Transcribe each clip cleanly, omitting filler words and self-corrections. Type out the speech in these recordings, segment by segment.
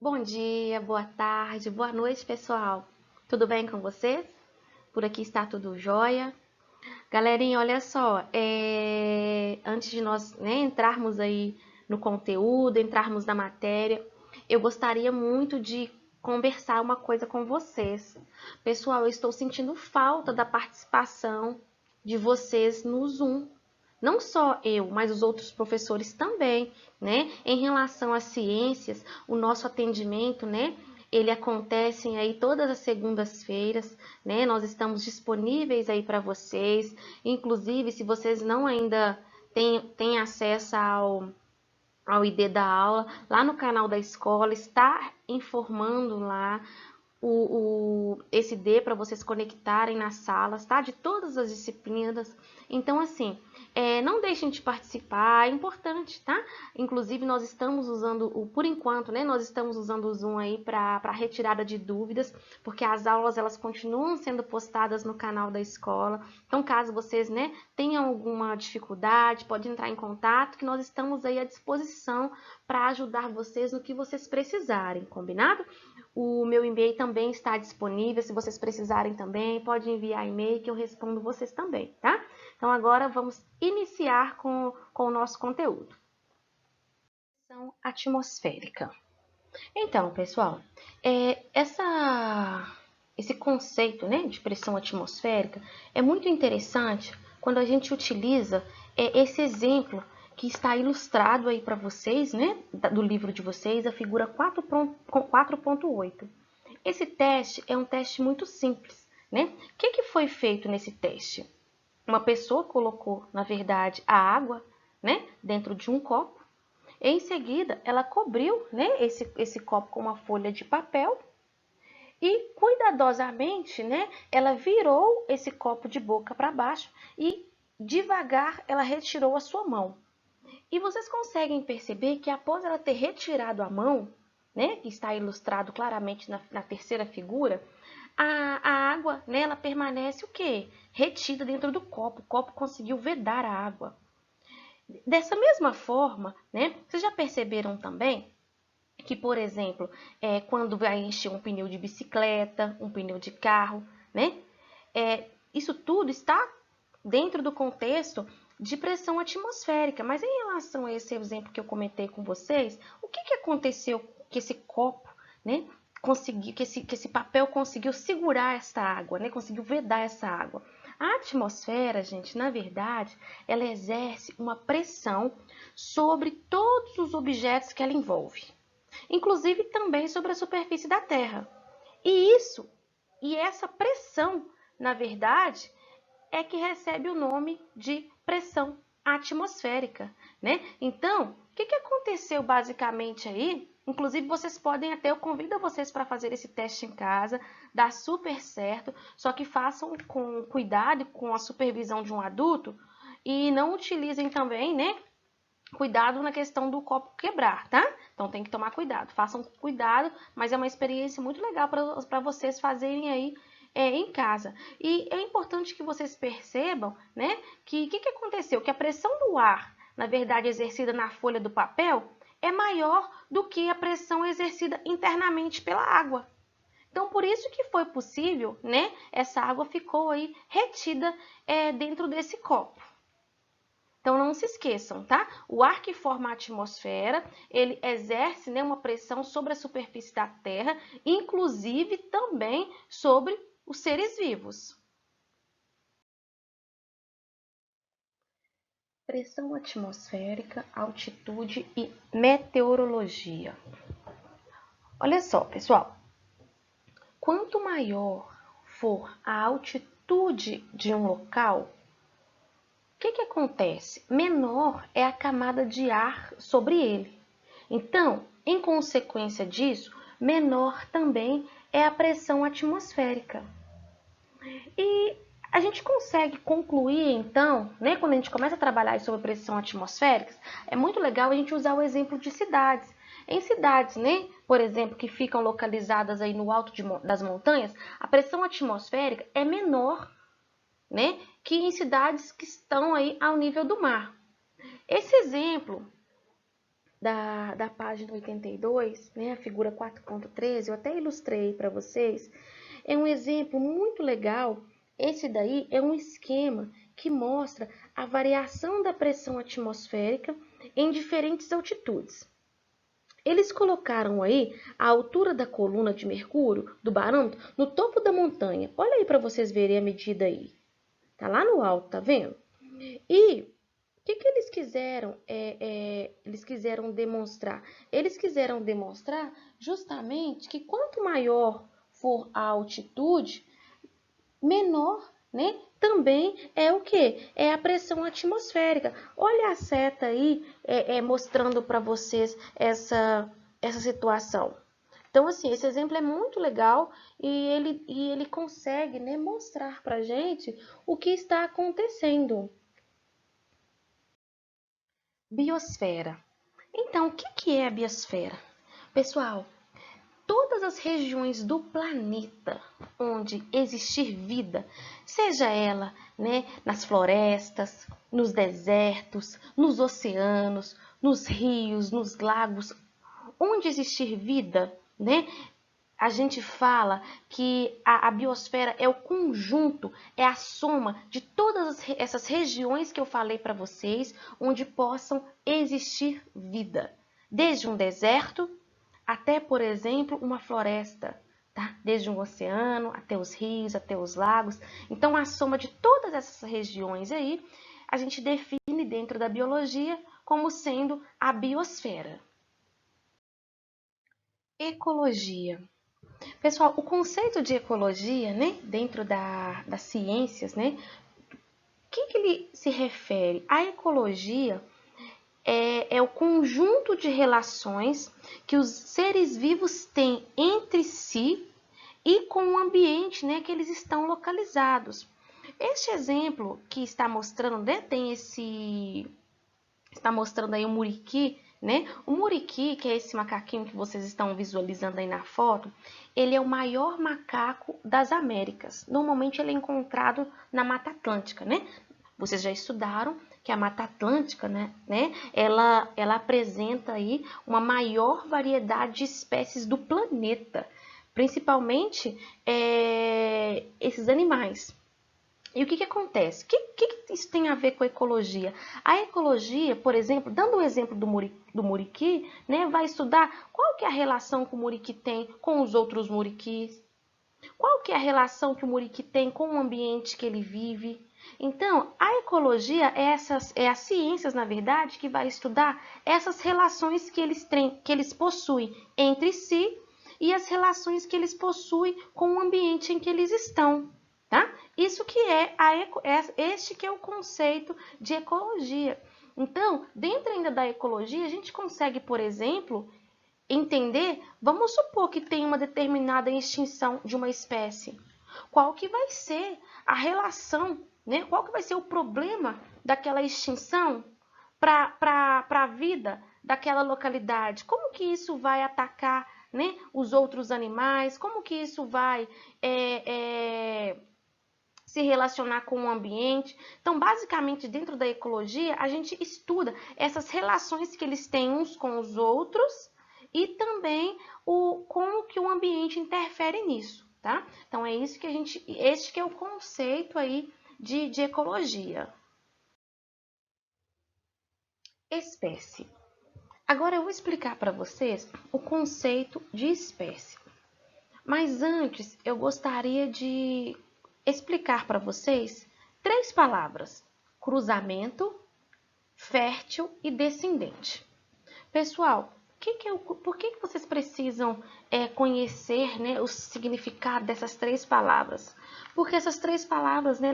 Bom dia, boa tarde, boa noite, pessoal. Tudo bem com vocês? Por aqui está tudo jóia. Galerinha, olha só, antes de nós, entrarmos aí no conteúdo, entrarmos na matéria, eu gostaria muito de conversar uma coisa com vocês. Pessoal, eu estou sentindo falta da participação de vocês no Zoom. Não só eu, mas os outros professores também, né? Em relação às ciências, o nosso atendimento, né? Ele acontece aí todas as segundas-feiras, né? Nós estamos disponíveis aí para vocês. Inclusive, se vocês não ainda têm acesso ao ID da aula, lá no canal da escola, está informando lá esse D para vocês conectarem nas salas, tá? De todas as disciplinas. Então, assim, não deixem de participar, é importante, tá? Inclusive, nós estamos usando, por enquanto, né? Nós estamos usando o Zoom aí para retirada de dúvidas, porque as aulas, elas continuam sendo postadas no canal da escola. Então, caso vocês, né, tenham alguma dificuldade, pode entrar em contato, que nós estamos aí à disposição para ajudar vocês no que vocês precisarem, combinado? O meu e-mail também está disponível, se vocês precisarem também, pode enviar e-mail que eu respondo vocês também, tá? Então agora vamos iniciar com o nosso conteúdo. Pressão atmosférica. Então, pessoal, esse conceito, né, de pressão atmosférica é muito interessante quando a gente utiliza esse exemplo que está ilustrado aí para vocês, né, do livro de vocês, a figura 4.8. Esse teste é um teste muito simples, né? O que foi feito nesse teste? Uma pessoa colocou, na verdade, a água, né, dentro de um copo. Em seguida, ela cobriu, né, esse copo com uma folha de papel e cuidadosamente, né, ela virou esse copo de boca para baixo e devagar ela retirou a sua mão. E vocês conseguem perceber que após ela ter retirado a mão, né, que está ilustrado claramente na terceira figura, a água, né, ela permanece o quê? Retida dentro do copo. O copo conseguiu vedar a água. Dessa mesma forma, né, vocês já perceberam também que, por exemplo, quando vai encher um pneu de bicicleta, um pneu de carro, né, isso tudo está dentro do contexto de pressão atmosférica. Mas em relação a esse exemplo que eu comentei com vocês, o que aconteceu que esse copo, né, que esse papel conseguiu segurar essa água, né, conseguiu vedar essa água? A atmosfera, gente, na verdade, ela exerce uma pressão sobre todos os objetos que ela envolve, inclusive também sobre a superfície da Terra. E essa pressão, na verdade, é que recebe o nome de pressão atmosférica, né? Então, o que aconteceu basicamente aí? Inclusive, vocês podem até, eu convido vocês para fazer esse teste em casa, dá super certo, só que façam com cuidado, com a supervisão de um adulto, e não utilizem também, né, cuidado na questão do copo quebrar, tá? Então tem que tomar cuidado, façam cuidado, mas é uma experiência muito legal para vocês fazerem aí em casa. E é importante que vocês percebam, né, que o que aconteceu? Que a pressão do ar, na verdade, exercida na folha do papel, é maior do que a pressão exercida internamente pela água. Então, por isso que foi possível, né, essa água ficou aí retida dentro desse copo. Então, não se esqueçam, tá? O ar que forma a atmosfera, ele exerce, né, uma pressão sobre a superfície da Terra, inclusive também sobre os seres vivos. Pressão atmosférica, altitude e meteorologia. Olha só, pessoal. Quanto maior for a altitude de um local, o que acontece? Menor é a camada de ar sobre ele. Então, em consequência disso, menor também é a pressão atmosférica. E a gente consegue concluir, então, né, quando a gente começa a trabalhar sobre pressão atmosférica, é muito legal a gente usar o exemplo de cidades. Em cidades, né, por exemplo, que ficam localizadas aí no alto das montanhas, a pressão atmosférica é menor, né, que em cidades que estão aí ao nível do mar. Esse exemplo da página 82, né, a figura 4.13, eu até ilustrei para vocês, é um exemplo muito legal. Esse daí é um esquema que mostra a variação da pressão atmosférica em diferentes altitudes. Eles colocaram aí a altura da coluna de mercúrio, do barômetro, no topo da montanha. Olha aí para vocês verem a medida aí. Tá lá no alto, tá vendo? E o que eles quiseram? Eles quiseram demonstrar? Eles quiseram demonstrar justamente que quanto maior for a altitude, menor, né? Também é o que? É a pressão atmosférica. Olha a seta aí mostrando para vocês essa situação. Então, assim, esse exemplo é muito legal e ele consegue, né, mostrar para a gente o que está acontecendo. Biosfera. Então, o que é a biosfera? Pessoal, todas as regiões do planeta onde existir vida, seja ela, né, nas florestas, nos desertos, nos oceanos, nos rios, nos lagos, onde existir vida, né, a gente fala que a biosfera é o conjunto, é a soma de todas essas regiões que eu falei para vocês, onde possam existir vida. Desde um deserto até, por exemplo, uma floresta, tá? Desde um oceano até os rios, até os lagos. Então, a soma de todas essas regiões aí, a gente define dentro da biologia como sendo a biosfera. Ecologia. Pessoal, o conceito de ecologia, né, dentro das ciências, né, o que ele se refere? A ecologia é o conjunto de relações que os seres vivos têm entre si e com o ambiente, né, que eles estão localizados. Este exemplo que está mostrando, né, está mostrando aí o muriqui, né? O muriqui, que é esse macaquinho que vocês estão visualizando aí na foto, ele é o maior macaco das Américas. Normalmente ele é encontrado na Mata Atlântica, né? Vocês já estudaram que a Mata Atlântica, né, ela apresenta aí uma maior variedade de espécies do planeta, principalmente esses animais. E o que acontece? O que isso tem a ver com a ecologia? A ecologia, por exemplo, dando o exemplo do muriqui, né, vai estudar qual que é a relação que o muriqui tem com os outros muriquis, qual que é a relação que o muriqui tem com o ambiente que ele vive. Então, a ecologia é as ciências, na verdade, que vai estudar essas relações que eles possuem entre si e as relações que eles possuem com o ambiente em que eles estão. Tá? Isso que este que é o conceito de ecologia. Então, dentro ainda da ecologia, a gente consegue, por exemplo, entender, vamos supor que tem uma determinada extinção de uma espécie. Qual que vai ser a relação, né? Qual que vai ser o problema daquela extinção para a vida daquela localidade? Como que isso vai atacar, né, os outros animais? Como que isso vai se relacionar com o ambiente? Então, basicamente, dentro da ecologia, a gente estuda essas relações que eles têm uns com os outros e também como que o ambiente interfere nisso, tá? Então, é isso que este que é o conceito aí de ecologia. Espécie. Agora eu vou explicar para vocês o conceito de espécie. Mas antes, eu gostaria de explicar para vocês 3 palavras: cruzamento, fértil e descendente. Pessoal, por que vocês precisam conhecer, né, o significado dessas 3 palavras? Porque essas 3 palavras, né,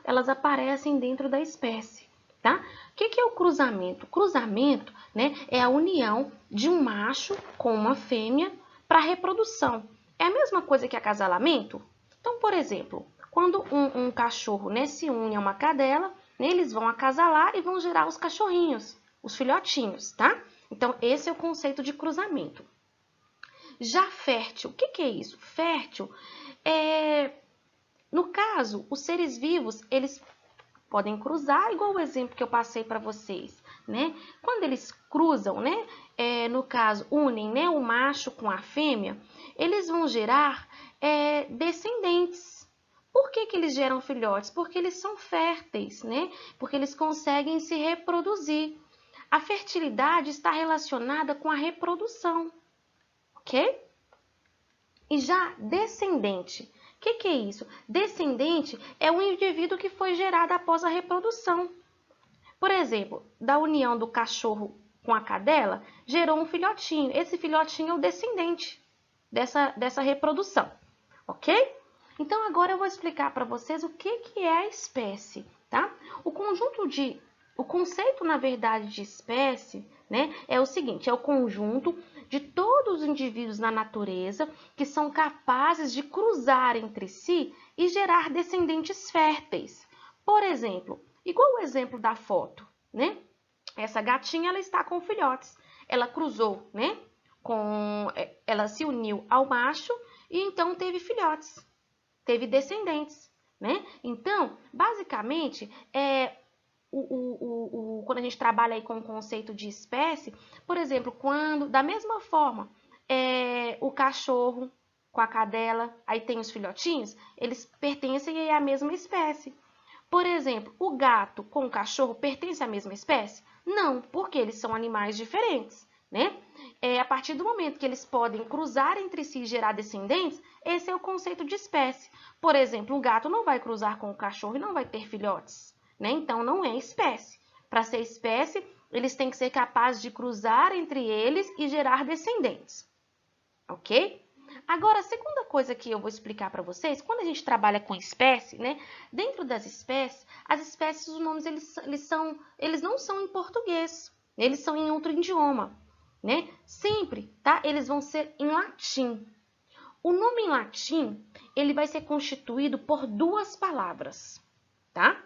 elas aparecem dentro da espécie. Tá? O que é o cruzamento? O cruzamento, né, é a união de um macho com uma fêmea para reprodução. É a mesma coisa que acasalamento? Então, por exemplo, quando um cachorro, né, se une a uma cadela, né, eles vão acasalar e vão gerar os cachorrinhos, os filhotinhos, tá? Então, esse é o conceito de cruzamento. Já fértil, o que é isso? Fértil no caso, os seres vivos, eles podem cruzar, igual o exemplo que eu passei para vocês, né? Quando eles cruzam, né? No caso, unem, né, o macho com a fêmea, eles vão gerar descendentes. Por que eles geram filhotes? Porque eles são férteis, né? Porque eles conseguem se reproduzir. A fertilidade está relacionada com a reprodução, ok? E já descendente, o que é isso? Descendente é um indivíduo que foi gerado após a reprodução. Por exemplo, da união do cachorro com a cadela, gerou um filhotinho. Esse filhotinho é o descendente dessa reprodução, ok? Então, agora eu vou explicar para vocês o que é a espécie, tá? O conceito, na verdade, de espécie, né, é o seguinte, é o conjunto de todos os indivíduos na natureza que são capazes de cruzar entre si e gerar descendentes férteis. Por exemplo, igual o exemplo da foto, né? Essa gatinha, ela está com filhotes. Ela cruzou, né? Ela se uniu ao macho e então teve filhotes, teve descendentes, né? Então, basicamente, quando a gente trabalha aí com o conceito de espécie, por exemplo, da mesma forma, o cachorro com a cadela, aí tem os filhotinhos, eles pertencem à mesma espécie. Por exemplo, o gato com o cachorro pertencem à mesma espécie? Não, porque eles são animais diferentes, né? A partir do momento que eles podem cruzar entre si e gerar descendentes, esse é o conceito de espécie. Por exemplo, o gato não vai cruzar com o cachorro e não vai ter filhotes, né? Então, não é espécie. Para ser espécie, eles têm que ser capazes de cruzar entre eles e gerar descendentes, ok? Agora, a segunda coisa que eu vou explicar para vocês, quando a gente trabalha com espécie, né? Dentro das espécies, as espécies, os nomes, eles não são em português, eles são em outro idioma, né? Sempre, tá? Eles vão ser em latim. O nome em latim, ele vai ser constituído por duas palavras, tá?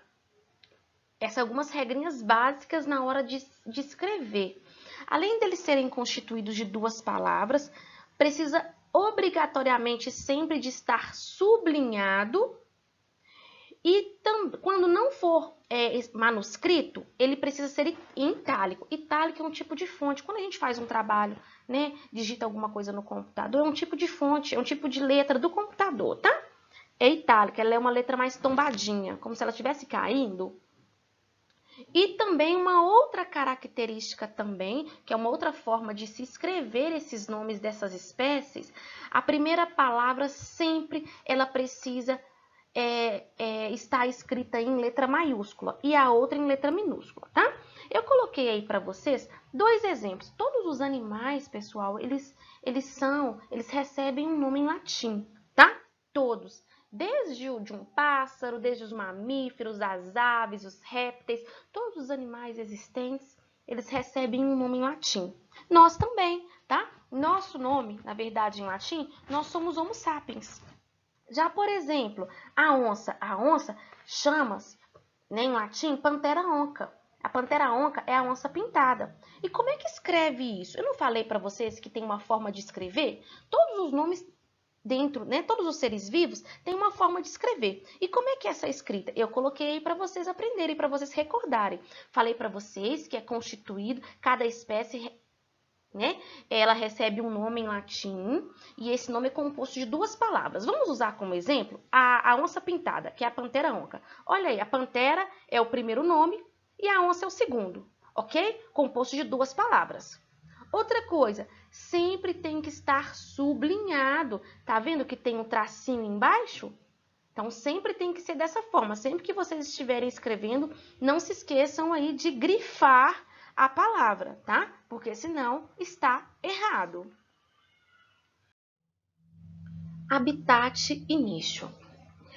Essas são algumas regrinhas básicas na hora de escrever. Além deles serem constituídos de duas palavras, precisa obrigatoriamente sempre de estar sublinhado e quando não for manuscrito, ele precisa ser em itálico. Itálico é um tipo de fonte. Quando a gente faz um trabalho, né, digita alguma coisa no computador, é um tipo de fonte, é um tipo de letra do computador, tá? É itálica, ela é uma letra mais tombadinha, como se ela estivesse caindo. E também uma outra característica também, que é uma outra forma de se escrever esses nomes dessas espécies, a primeira palavra sempre ela precisa estar escrita em letra maiúscula e a outra em letra minúscula, tá? Eu coloquei aí para vocês dois exemplos. Todos os animais, pessoal, eles recebem um nome em latim, tá? Todos. Desde de um pássaro, desde os mamíferos, as aves, os répteis, todos os animais existentes, eles recebem um nome em latim. Nós também, tá? Nosso nome, na verdade, em latim, nós somos Homo sapiens. Já, por exemplo, a onça chama-se, né, em latim, Panthera onca. A Panthera onca é a onça pintada. E como é que escreve isso? Eu não falei para vocês que tem uma forma de escrever? Todos os nomes dentro, né, todos os seres vivos têm uma forma de escrever. E como é que é essa escrita? Eu coloquei para vocês aprenderem, para vocês recordarem. Falei para vocês que é constituído, cada espécie, né, ela recebe um nome em latim e esse nome é composto de duas palavras. Vamos usar como exemplo a onça pintada, que é a Panthera onca. Olha aí, a pantera é o primeiro nome e a onça é o segundo, ok? Composto de duas palavras. Outra coisa, sempre tem que estar sublinhado. Tá vendo que tem um tracinho embaixo? Então, sempre tem que ser dessa forma. Sempre que vocês estiverem escrevendo, não se esqueçam aí de grifar a palavra, tá? Porque senão está errado. Habitat e nicho.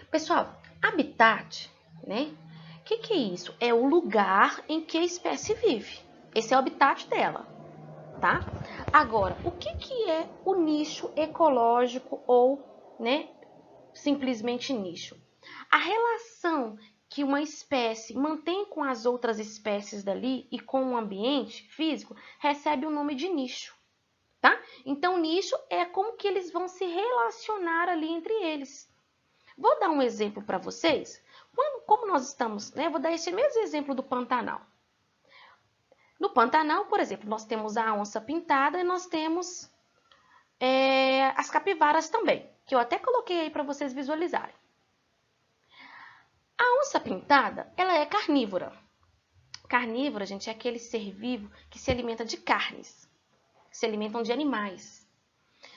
Pessoal, habitat, né? O que é isso? É o lugar em que a espécie vive. Esse é o habitat dela, tá? Agora, o que é o nicho ecológico ou, né, simplesmente nicho? A relação que uma espécie mantém com as outras espécies dali e com o ambiente físico recebe o nome de nicho, tá? Então, nicho é como que eles vão se relacionar ali entre eles. Vou dar um exemplo para vocês. Como nós estamos, né? Vou dar esse mesmo exemplo do Pantanal. No Pantanal, por exemplo, nós temos a onça pintada e nós temos as capivaras também, que eu até coloquei aí para vocês visualizarem. A onça pintada, ela é carnívora. Carnívora, gente, é aquele ser vivo que se alimenta de carnes, que se alimentam de animais.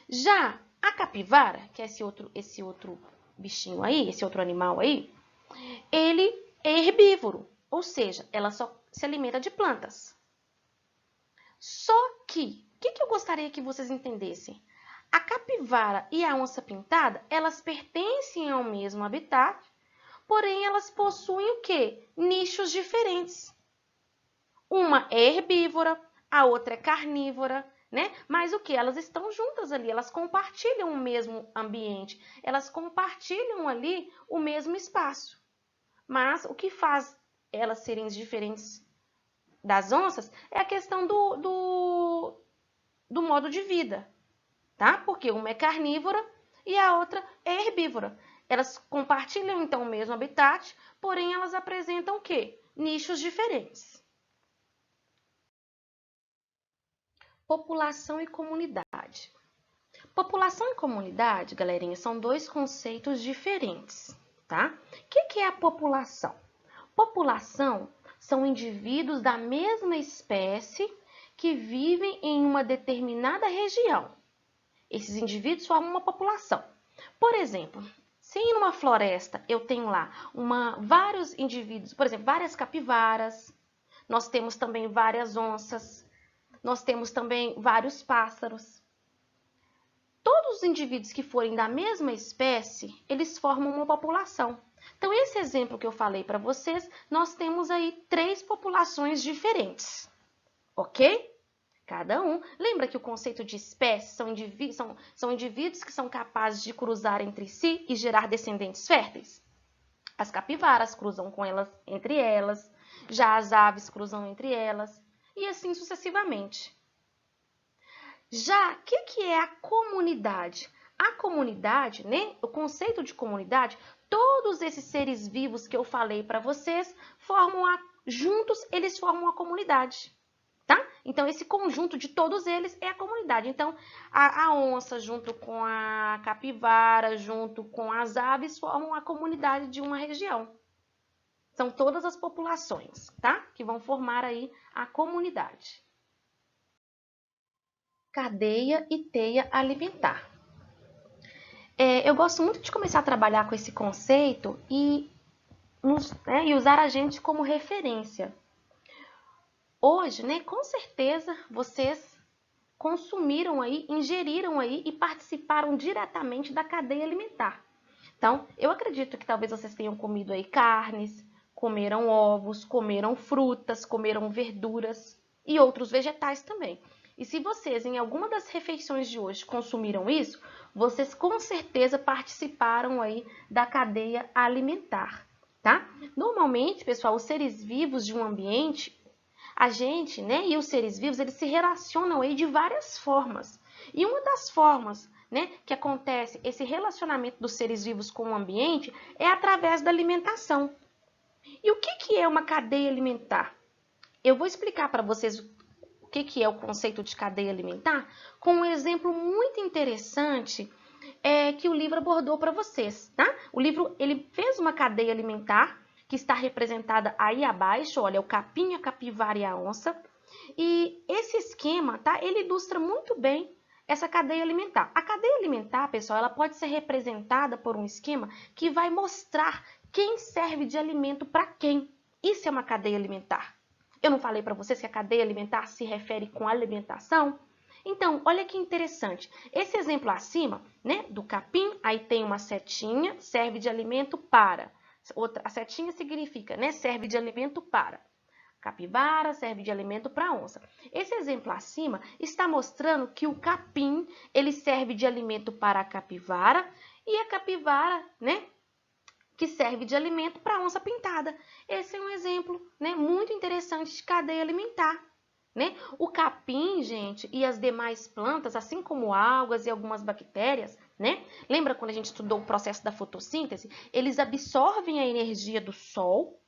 Já a capivara, que é esse outro bichinho aí, esse outro animal aí, ele é herbívoro, ou seja, ela só se alimenta de plantas. Só que, o que eu gostaria que vocês entendessem? A capivara e a onça pintada, elas pertencem ao mesmo habitat, porém elas possuem o quê? Nichos diferentes. Uma é herbívora, a outra é carnívora, né? Mas o que? Elas estão juntas ali, elas compartilham o mesmo ambiente, elas compartilham ali o mesmo espaço. Mas o que faz elas serem diferentes das onças é a questão do modo de vida, tá? Porque uma é carnívora e a outra é herbívora. Elas compartilham então o mesmo habitat, porém elas apresentam o quê? Nichos diferentes. População e comunidade. População e comunidade, galerinha, são dois conceitos diferentes, tá? O que é a população? População são indivíduos da mesma espécie que vivem em uma determinada região. Esses indivíduos formam uma população. Por exemplo, se em uma floresta eu tenho lá vários indivíduos, por exemplo, várias capivaras, nós temos também várias onças, nós temos também vários pássaros. Todos os indivíduos que forem da mesma espécie, eles formam uma população. Então, esse exemplo que eu falei para vocês, nós temos aí 3 populações diferentes, ok? Cada um. Lembra que o conceito de espécie são indivíduos que são capazes de cruzar entre si e gerar descendentes férteis? As capivaras cruzam entre elas, já as aves cruzam entre elas, e assim sucessivamente. Já, o que é a comunidade? A comunidade, né? O conceito de comunidade, todos esses seres vivos que eu falei para vocês, juntos eles formam a comunidade, tá? Então, esse conjunto de todos eles é a comunidade. Então, a onça junto com a capivara, junto com as aves, formam a comunidade de uma região. São todas as populações, tá? Que vão formar aí a comunidade. Cadeia e teia alimentar. Eu gosto muito de começar a trabalhar com esse conceito e usar a gente como referência. Hoje, né, com certeza, vocês consumiram aí, ingeriram aí e participaram diretamente da cadeia alimentar. Então, eu acredito que talvez vocês tenham comido aí carnes, comeram ovos, comeram frutas, comeram verduras e outros vegetais também. E se vocês, em alguma das refeições de hoje, consumiram isso, vocês com certeza participaram aí da cadeia alimentar, tá? Normalmente, pessoal, os seres vivos de um ambiente, a gente, né, e os seres vivos, eles se relacionam aí de várias formas. E uma das formas, né, que acontece esse relacionamento dos seres vivos com o ambiente é através da alimentação. E o que é uma cadeia alimentar? Eu vou explicar para vocês o que é o conceito de cadeia alimentar com um exemplo muito interessante que o livro abordou para vocês, tá? O livro, ele fez uma cadeia alimentar que está representada aí abaixo, olha, o capim, a capivara e a onça. E esse esquema, tá? Ele ilustra muito bem essa cadeia alimentar. A cadeia alimentar, pessoal, ela pode ser representada por um esquema que vai mostrar quem serve de alimento para quem. Isso é uma cadeia alimentar. Eu não falei para vocês que a cadeia alimentar se refere com alimentação? Então, olha que interessante. Esse exemplo acima, né, do capim, aí tem uma setinha, serve de alimento para. A setinha significa, né, serve de alimento para. Capivara serve de alimento para onça. Esse exemplo acima está mostrando que o capim, ele serve de alimento para a capivara e a capivara, né, que serve de alimento para a onça pintada. Esse é um exemplo, né, muito interessante de cadeia alimentar. Né? O capim, gente, e as demais plantas, assim como algas e algumas bactérias, né? Lembra quando a gente estudou o processo da fotossíntese? Eles absorvem a energia do sol,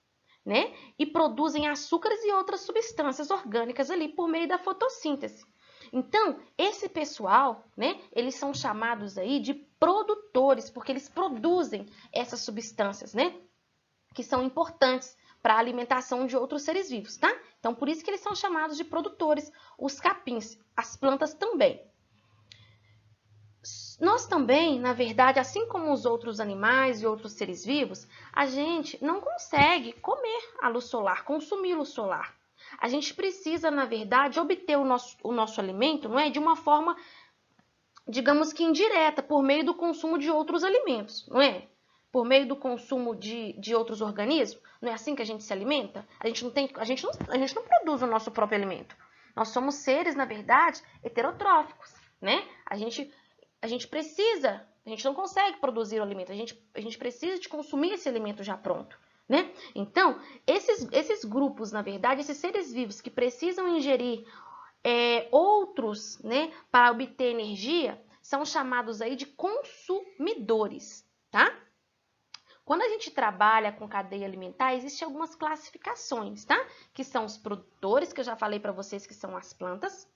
né? E produzem açúcares e outras substâncias orgânicas ali por meio da fotossíntese. Então, esse pessoal, né, eles são chamados aí de produtores, porque eles produzem essas substâncias, né, que são importantes para a alimentação de outros seres vivos, tá? Então, por isso que eles são chamados de produtores, os capins, as plantas também. Nós também, na verdade, assim como os outros animais e outros seres vivos, a gente não consegue comer a luz solar, consumir luz solar. A gente precisa, na verdade, obter o nosso alimento, não é, de uma forma, digamos que indireta, por meio do consumo de outros alimentos, não é? Por meio do consumo de outros organismos. Não é assim que a gente se alimenta? A gente não produz o nosso próprio alimento. Nós somos seres, na verdade, heterotróficos, né? A gente precisa, a gente não consegue produzir o alimento, a gente precisa de consumir esse alimento já pronto, né? Então, esses grupos, na verdade, esses seres vivos que precisam ingerir outros, né, para obter energia, são chamados aí de consumidores, tá? Quando a gente trabalha com cadeia alimentar, existem algumas classificações, tá? Que são os produtores, que eu já falei para vocês que são as plantas,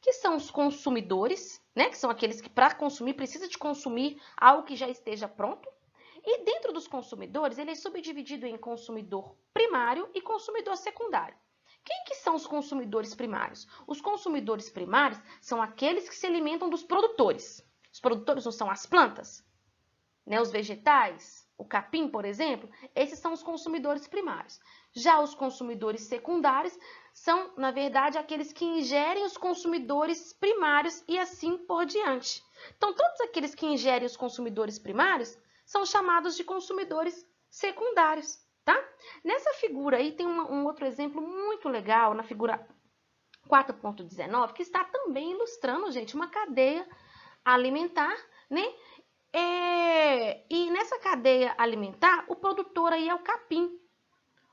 que são os consumidores, né? Que são aqueles que para consumir precisa de consumir algo que já esteja pronto. E dentro dos consumidores, ele é subdividido em consumidor primário e consumidor secundário. Quem que são os consumidores primários? Os consumidores primários são aqueles que se alimentam dos produtores. Os produtores não são as plantas, né? Os vegetais, o capim, por exemplo, esses são os consumidores primários. Já os consumidores secundários são, na verdade, aqueles que ingerem os consumidores primários e assim por diante. Então, todos aqueles que ingerem os consumidores primários são chamados de consumidores secundários, tá? Nessa figura aí tem um outro exemplo muito legal, na figura 4.19, que está também ilustrando, gente, uma cadeia alimentar, né? E nessa cadeia alimentar, o produtor aí é o capim.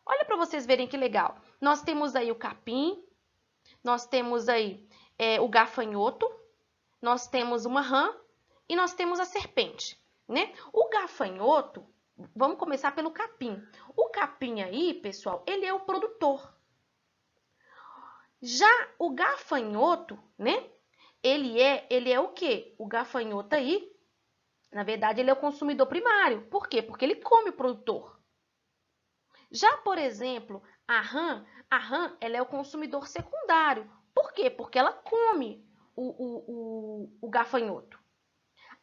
Olha para vocês verem que legal. Nós temos aí o capim, nós temos aí o gafanhoto, nós temos uma rã e nós temos a serpente, né? O gafanhoto, vamos começar pelo capim. O capim aí, pessoal, ele é o produtor. Já o gafanhoto, né? Ele é o quê? O gafanhoto aí, na verdade, ele é o consumidor primário. Por quê? Porque ele come o produtor. Já, por exemplo, a rã ela é o consumidor secundário. Por quê? Porque ela come o gafanhoto.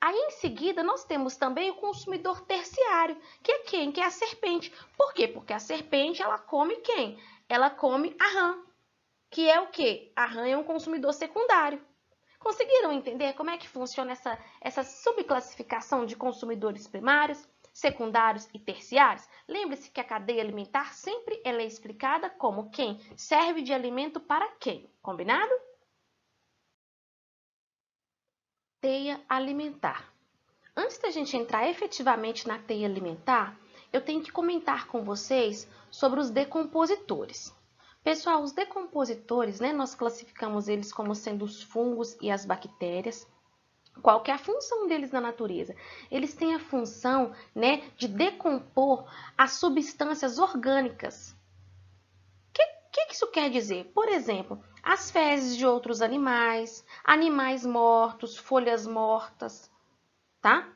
Aí, em seguida, nós temos também o consumidor terciário, que é quem? Que é a serpente. Por quê? Porque a serpente, ela come quem? Ela come a rã, que é o quê? A rã é um consumidor secundário. Conseguiram entender como é que funciona essa subclassificação de consumidores primários, secundários e terciários? Lembre-se que a cadeia alimentar sempre ela é explicada como quem serve de alimento para quem. Combinado? Teia alimentar. Antes da gente entrar efetivamente na teia alimentar, eu tenho que comentar com vocês sobre os decompositores. Pessoal, os decompositores, né, nós classificamos eles como sendo os fungos e as bactérias. Qual que é a função deles na natureza? Eles têm a função, né, de decompor as substâncias orgânicas. O que isso quer dizer? Por exemplo, as fezes de outros animais, animais mortos, folhas mortas, tá?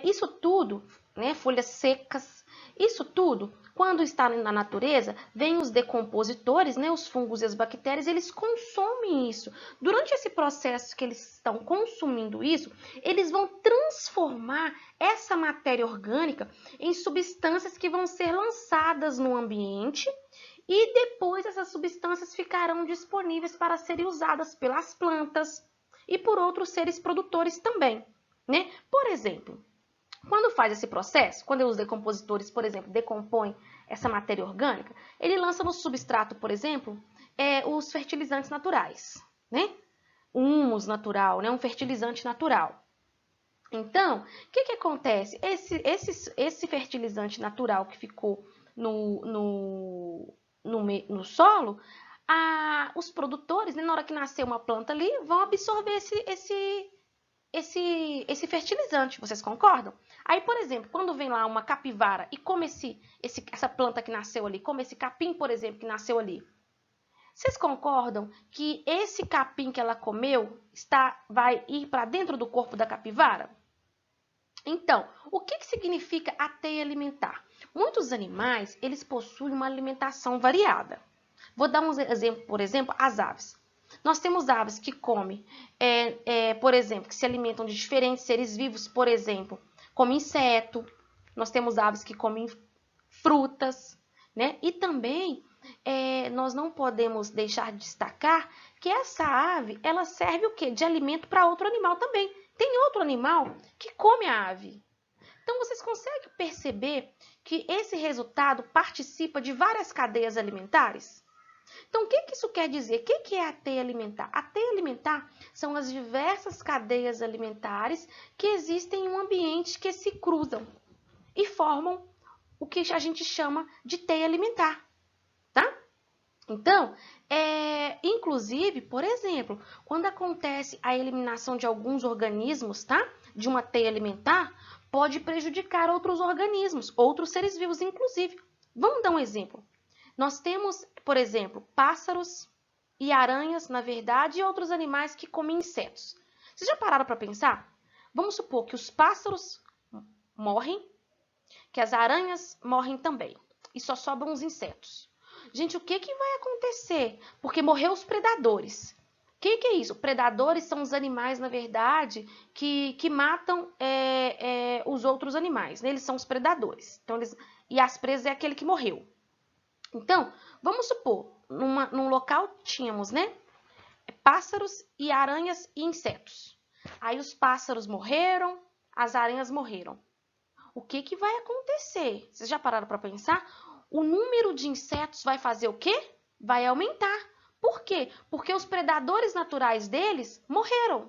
Isso tudo, né, folhas secas, isso tudo, quando está na natureza, vem os decompositores, né, os fungos e as bactérias, eles consomem isso. Durante esse processo que eles estão consumindo isso, eles vão transformar essa matéria orgânica em substâncias que vão ser lançadas no ambiente e depois essas substâncias ficarão disponíveis para serem usadas pelas plantas e por outros seres produtores também, né? Por exemplo, quando faz esse processo, quando os decompositores, por exemplo, decompõem essa matéria orgânica, ele lança no substrato, por exemplo, os fertilizantes naturais, né? O humus natural, né? Um fertilizante natural. Então, o que acontece? Esse fertilizante natural que ficou no solo, os produtores, né, na hora que nascer uma planta ali, vão absorver esse fertilizante, vocês concordam? Aí, por exemplo, quando vem lá uma capivara e come essa planta que nasceu ali, come esse capim, por exemplo, que nasceu ali, vocês concordam que esse capim que ela comeu vai ir para dentro do corpo da capivara? Então, o que significa a teia alimentar? Muitos animais, eles possuem uma alimentação variada. Vou dar um exemplo, por exemplo, as aves. Nós temos aves que comem, por exemplo, que se alimentam de diferentes seres vivos, por exemplo, comem inseto. Nós temos aves que comem frutas, né? E também nós não podemos deixar de destacar que essa ave, ela serve o quê? De alimento para outro animal também. Tem outro animal que come a ave. Então, vocês conseguem perceber que esse resultado participa de várias cadeias alimentares? Então, o que isso quer dizer? O que é a teia alimentar? A teia alimentar são as diversas cadeias alimentares que existem em um ambiente que se cruzam e formam o que a gente chama de teia alimentar, tá? Então, inclusive, por exemplo, quando acontece a eliminação de alguns organismos, tá? De uma teia alimentar, pode prejudicar outros organismos, outros seres vivos, inclusive. Vamos dar um exemplo. Nós temos, por exemplo, pássaros e aranhas, na verdade, e outros animais que comem insetos. Vocês já pararam para pensar? Vamos supor que os pássaros morrem, que as aranhas morrem também, e só sobram os insetos. Gente, o que vai acontecer? Porque morreu os predadores. O que é isso? Predadores são os animais, na verdade, que matam os outros animais, né? Eles são os predadores. Então, e as presas é aquele que morreu. Então, vamos supor, num local tínhamos, né? Pássaros e aranhas e insetos. Aí os pássaros morreram, as aranhas morreram. O que vai acontecer? Vocês já pararam para pensar? O número de insetos vai fazer o quê? Vai aumentar. Por quê? Porque os predadores naturais deles morreram.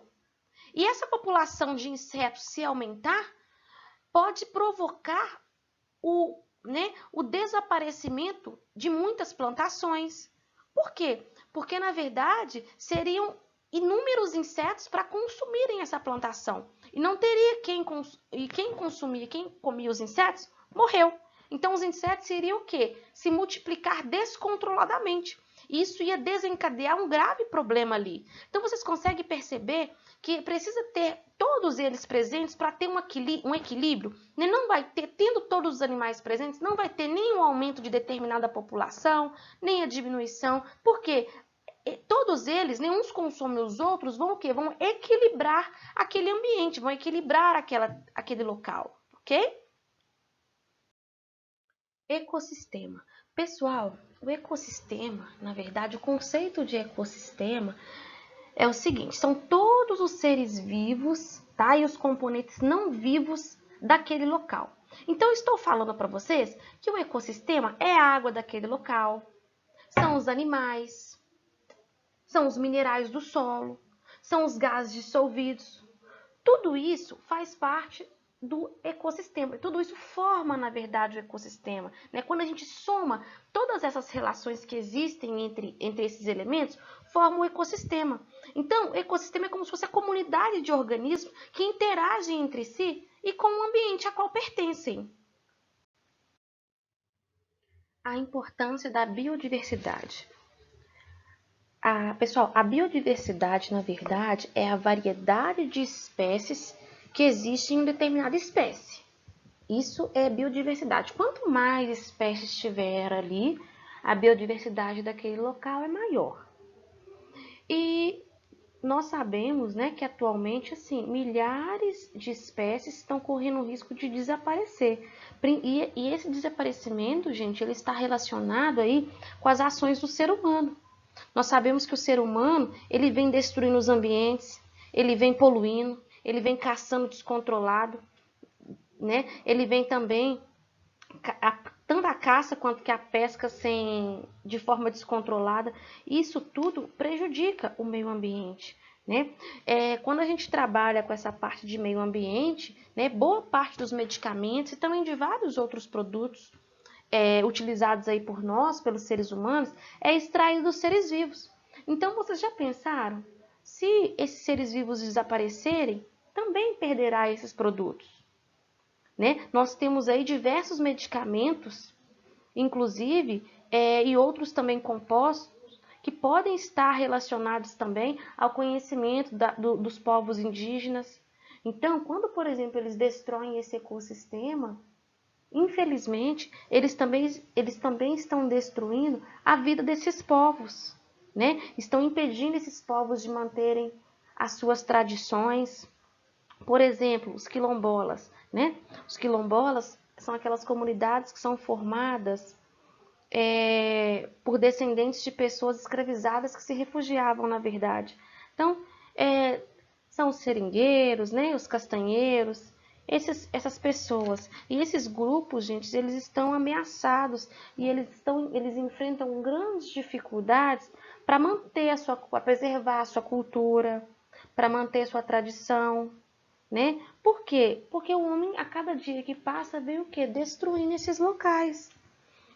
E essa população de insetos, se aumentar, pode provocar o desaparecimento de muitas plantações. Por quê? Porque, na verdade, seriam inúmeros insetos para consumirem essa plantação. E não teria quem consumia, quem comia os insetos, morreu. Então, os insetos iriam o quê? Se multiplicar descontroladamente. Isso ia desencadear um grave problema ali. Então, vocês conseguem perceber que precisa ter todos eles presentes para ter um equilíbrio. Não vai ter, tendo todos os animais presentes, não vai ter nem um aumento de determinada população, nem a diminuição. Por quê? Todos eles, uns consomem os outros, vão o quê? Vão equilibrar aquele ambiente, vão equilibrar aquele local, ok? Ecossistema. Pessoal, o ecossistema, na verdade, o conceito de ecossistema é o seguinte, são todos os seres vivos, tá? E os componentes não vivos daquele local. Então, eu estou falando para vocês que o ecossistema é a água daquele local, são os animais, são os minerais do solo, são os gases dissolvidos. Tudo isso faz parte do ecossistema. Tudo isso forma, na verdade, o ecossistema. Né? Quando a gente soma todas essas relações que existem entre esses elementos, forma o ecossistema. Então, o ecossistema é como se fosse a comunidade de organismos que interagem entre si e com o ambiente a qual pertencem. A importância da biodiversidade. Pessoal, a biodiversidade, na verdade, é a variedade de espécies que existe em determinada espécie. Isso é biodiversidade. Quanto mais espécies tiver ali, a biodiversidade daquele local é maior. E nós sabemos, né, que atualmente, assim, milhares de espécies estão correndo o risco de desaparecer. E esse desaparecimento, gente, ele está relacionado aí com as ações do ser humano. Nós sabemos que o ser humano, ele vem destruindo os ambientes, ele vem poluindo, ele vem caçando descontrolado, né? Ele vem também, tanto a caça quanto que a pesca de forma descontrolada. Isso tudo prejudica o meio ambiente, né? Quando a gente trabalha com essa parte de meio ambiente, né, boa parte dos medicamentos e também de vários outros produtos utilizados aí por nós, pelos seres humanos, é extraído dos seres vivos. Então, vocês já pensaram? Se esses seres vivos desaparecerem, também perderá esses produtos, né? Nós temos aí diversos medicamentos, inclusive, e outros também compostos, que podem estar relacionados também ao conhecimento dos povos indígenas. Então, quando, por exemplo, eles destroem esse ecossistema, infelizmente, eles também estão destruindo a vida desses povos, né? Estão impedindo esses povos de manterem as suas tradições. Por exemplo, os quilombolas, né? Os quilombolas são aquelas comunidades que são formadas por descendentes de pessoas escravizadas que se refugiavam, na verdade. Então, são os seringueiros, né, os castanheiros, essas pessoas. E esses grupos, gente, eles estão ameaçados e eles enfrentam grandes dificuldades para para preservar a sua cultura, para manter a sua tradição, né? Por quê? Porque o homem, a cada dia que passa, vem o quê? Destruindo esses locais.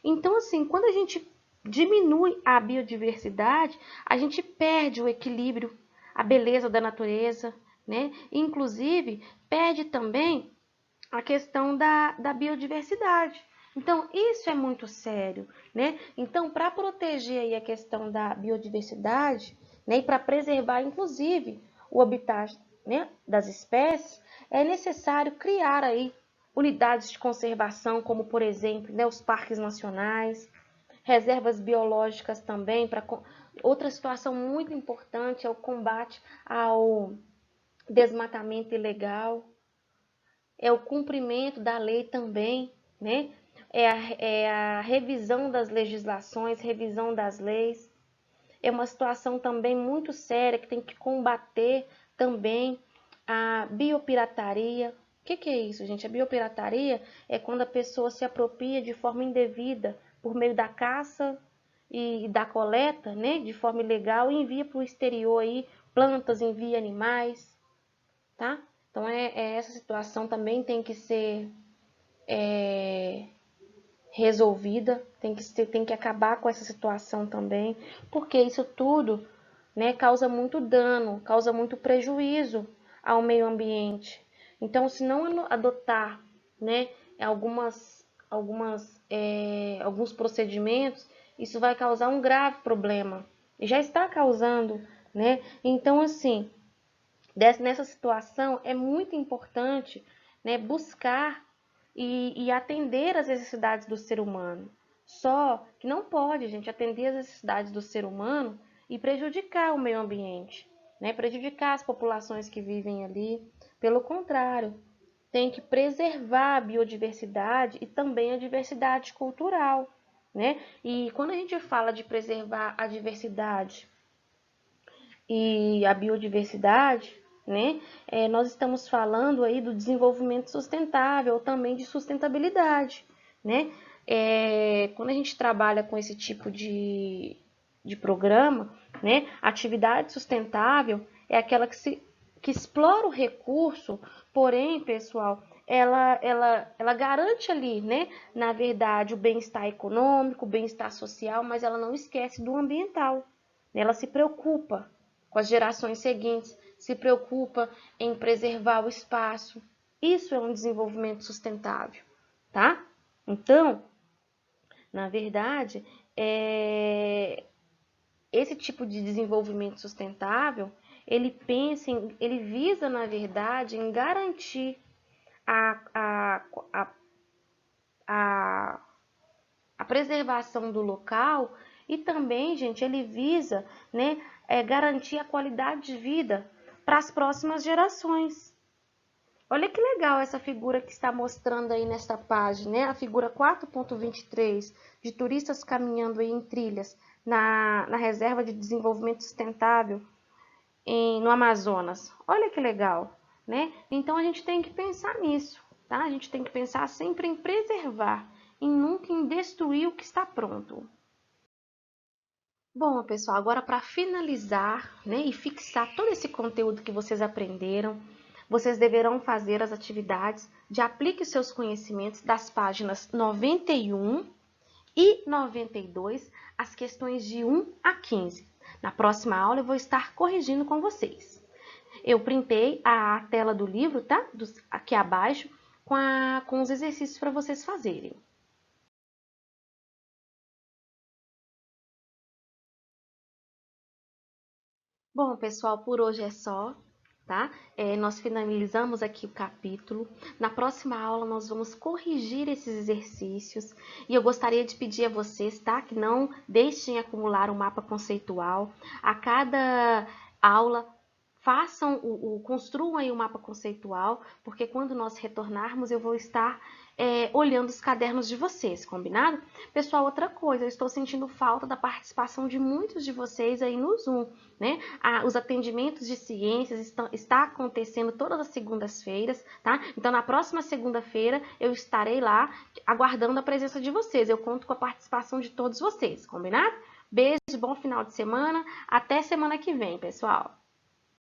Então, assim, quando a gente diminui a biodiversidade, a gente perde o equilíbrio, a beleza da natureza, né? Inclusive, perde também a questão da biodiversidade. Então, isso é muito sério, né? Então, para proteger aí a questão da biodiversidade, né, e para preservar, inclusive, o habitat, né, das espécies, é necessário criar aí unidades de conservação, como, por exemplo, né, os parques nacionais, reservas biológicas também. Outra situação muito importante é o combate ao desmatamento ilegal, é o cumprimento da lei também, né? É a revisão das legislações, revisão das leis. É uma situação também muito séria que tem que combater também a biopirataria. O que é isso, gente? A biopirataria é quando a pessoa se apropria de forma indevida por meio da caça e da coleta, né, de forma ilegal, e envia para o exterior aí plantas, envia animais, tá? Então, essa situação também tem que ser resolvida, tem que acabar com essa situação também, porque isso tudo, né, causa muito dano, causa muito prejuízo ao meio ambiente. Então, se não adotar, né, alguns procedimentos, isso vai causar um grave problema. E já está causando, né? Então, assim, nessa situação é muito importante, né, buscar e atender às necessidades do ser humano. Só que não pode, gente, atender às necessidades do ser humano e prejudicar o meio ambiente, né, prejudicar as populações que vivem ali. Pelo contrário, tem que preservar a biodiversidade e também a diversidade cultural, né? E quando a gente fala de preservar a diversidade e a biodiversidade, né, nós estamos falando aí do desenvolvimento sustentável, também de sustentabilidade, né? Quando a gente trabalha com esse tipo de programa, né, atividade sustentável é aquela que explora o recurso, porém, pessoal, ela garante ali, né, na verdade, o bem-estar econômico, o bem-estar social, mas ela não esquece do ambiental. Ela se preocupa com as gerações seguintes, se preocupa em preservar o espaço. Isso é um desenvolvimento sustentável, tá? Então, na verdade, esse tipo de desenvolvimento sustentável, ele visa, na verdade, em garantir a preservação do local e também, gente, ele visa, né, garantir a qualidade de vida para as próximas gerações. Olha que legal essa figura que está mostrando aí nesta página, né? A figura 4.23 de turistas caminhando aí em trilhas na Reserva de Desenvolvimento Sustentável no Amazonas. Olha que legal, né? Então a gente tem que pensar nisso, tá? A gente tem que pensar sempre em preservar e nunca em destruir o que está pronto. Bom, pessoal, agora para finalizar, né, e fixar todo esse conteúdo que vocês aprenderam, vocês deverão fazer as atividades de aplique seus conhecimentos das páginas 91 e 92, as questões de 1 a 15. Na próxima aula eu vou estar corrigindo com vocês. Eu printei a tela do livro, tá? Aqui abaixo, com os exercícios para vocês fazerem. Bom, pessoal, por hoje é só, tá? Nós finalizamos aqui o capítulo. Na próxima aula, nós vamos corrigir esses exercícios. E eu gostaria de pedir a vocês, tá? Que não deixem acumular um mapa conceitual. A cada aula, construam aí o mapa conceitual, porque quando nós retornarmos, eu vou estar olhando os cadernos de vocês, combinado? Pessoal, outra coisa, eu estou sentindo falta da participação de muitos de vocês aí no Zoom, né? Os atendimentos de ciências está acontecendo todas as segundas-feiras, tá? Então, na próxima segunda-feira, eu estarei lá aguardando a presença de vocês. Eu conto com a participação de todos vocês, combinado? Beijo, bom final de semana. Até semana que vem, pessoal.